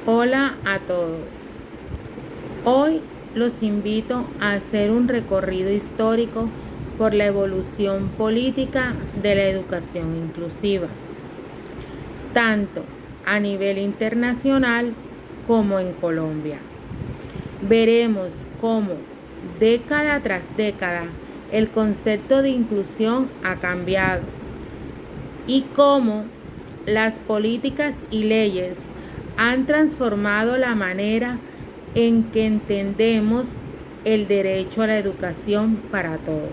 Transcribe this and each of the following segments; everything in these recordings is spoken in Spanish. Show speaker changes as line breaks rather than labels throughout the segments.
Hola a todos. Hoy los invito a hacer un recorrido histórico por la evolución política de la educación inclusiva, tanto a nivel internacional como en Colombia. Veremos cómo década tras década el concepto de inclusión ha cambiado y cómo las políticas y leyes han transformado la manera en que entendemos el derecho a la educación para todos.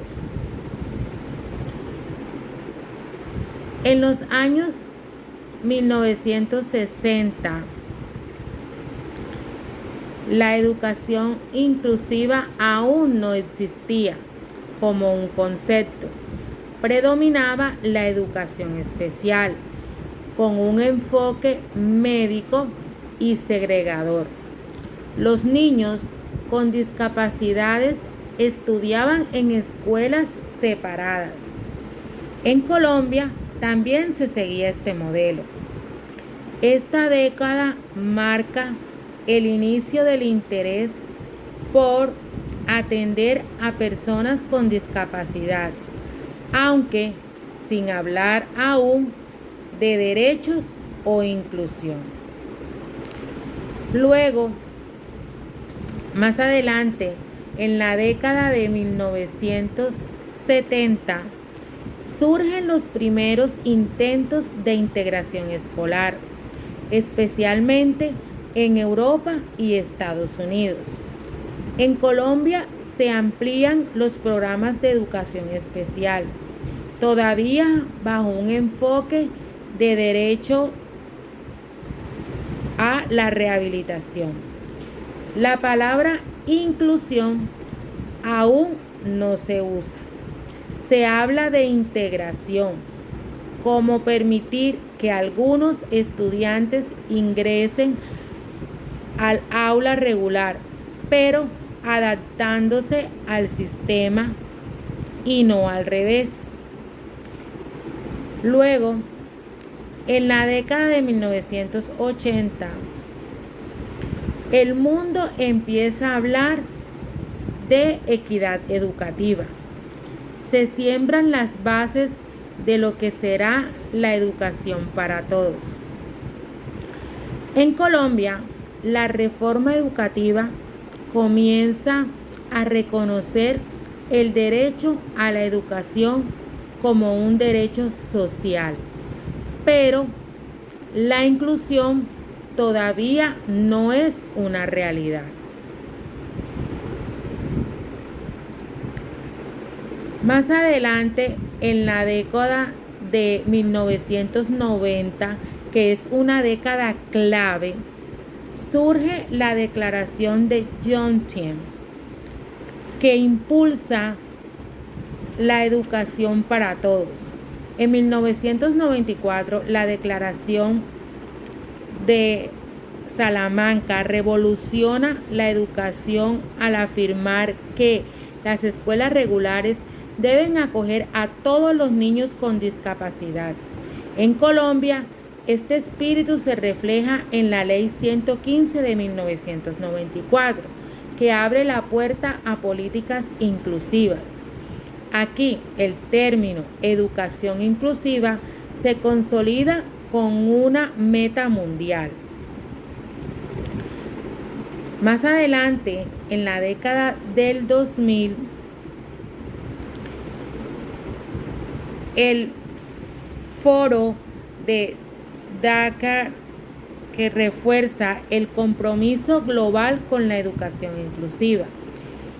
En los años 1960, la educación inclusiva aún no existía como un concepto. Predominaba la educación especial, con un enfoque médico y segregador. Los niños con discapacidades estudiaban en escuelas separadas. En Colombia también se seguía este modelo. Esta década marca el inicio del interés por atender a personas con discapacidad, aunque sin hablar aún de derechos o inclusión. Luego, más adelante, en la década de 1970, surgen los primeros intentos de integración escolar, especialmente en Europa y Estados Unidos. En Colombia se amplían los programas de educación especial, todavía bajo un enfoque de derecho a la rehabilitación. La palabra inclusión aún no se usa. Se habla de integración, como permitir que algunos estudiantes ingresen al aula regular, pero adaptándose al sistema y no al revés. Luego, en la década de 1980, el mundo empieza a hablar de equidad educativa. Se siembran las bases de lo que será la educación para todos. En Colombia, la reforma educativa comienza a reconocer el derecho a la educación como un derecho social, pero la inclusión todavía no es una realidad. Más adelante, en la década de 1990, que es una década clave, surge la Declaración de Johnson, que impulsa la educación para todos. En 1994, la Declaración de Salamanca revoluciona la educación al afirmar que las escuelas regulares deben acoger a todos los niños con discapacidad. En Colombia, este espíritu se refleja en la Ley 115 de 1994, que abre la puerta a políticas inclusivas. Aquí el término educación inclusiva se consolida con una meta mundial. Más adelante, en la década del 2000, el Foro de Dakar, que refuerza el compromiso global con la educación inclusiva.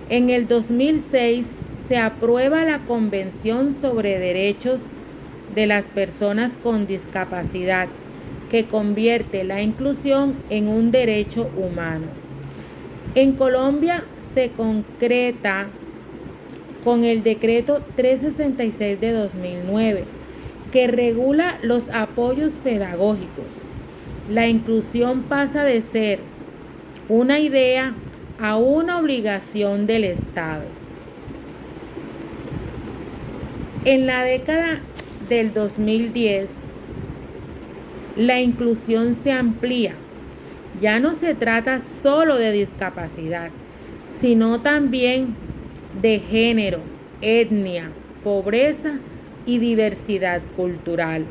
En el 2006 se aprueba la Convención sobre Derechos de las Personas con Discapacidad, que convierte la inclusión en un derecho humano. En Colombia se concreta con el Decreto 366 de 2009, que regula los apoyos pedagógicos. La inclusión pasa de ser una idea a una obligación del Estado. En la década del 2010, la inclusión se amplía, Ya no se trata solo de discapacidad, sino también de género, etnia, pobreza y diversidad cultural.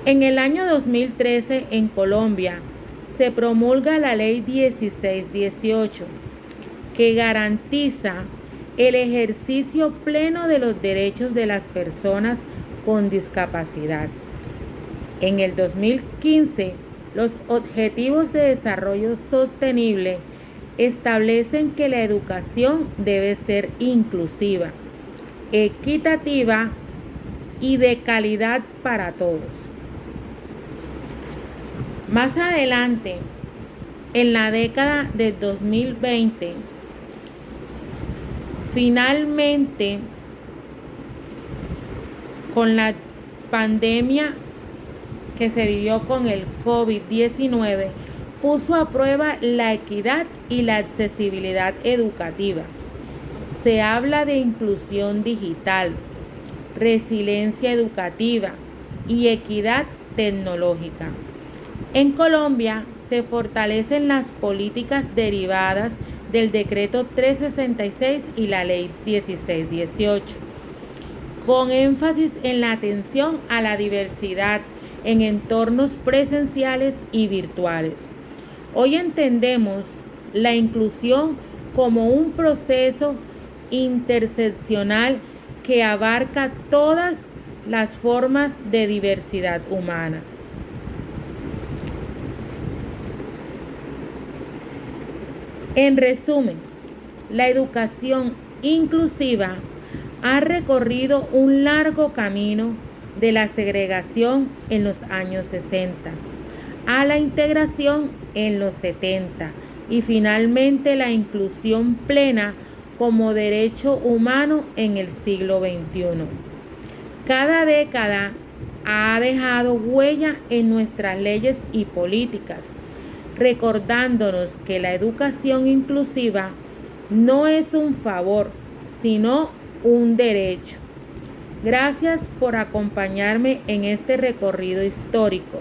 En el año 2013, en Colombia, se promulga la Ley 1618, que garantiza el ejercicio pleno de los derechos de las personas con discapacidad. En el 2015, los Objetivos de Desarrollo Sostenible establecen que la educación debe ser inclusiva, equitativa y de calidad para todos. Más adelante, en la década de 2020, finalmente, con la pandemia que se vivió con el COVID-19, puso a prueba la equidad y la accesibilidad educativa. Se habla de inclusión digital, resiliencia educativa y equidad tecnológica. En Colombia se fortalecen las políticas derivadas del Decreto 366 y la Ley 1618, con énfasis en la atención a la diversidad en entornos presenciales y virtuales. Hoy entendemos la inclusión como un proceso interseccional que abarca todas las formas de diversidad humana. En resumen, la educación inclusiva ha recorrido un largo camino de la segregación en los años 60 a la integración en los 70 y finalmente la inclusión plena como derecho humano en el siglo XXI. Cada década ha dejado huella en nuestras leyes y políticas, recordándonos que la educación inclusiva no es un favor, sino un derecho. Gracias por acompañarme en este recorrido histórico.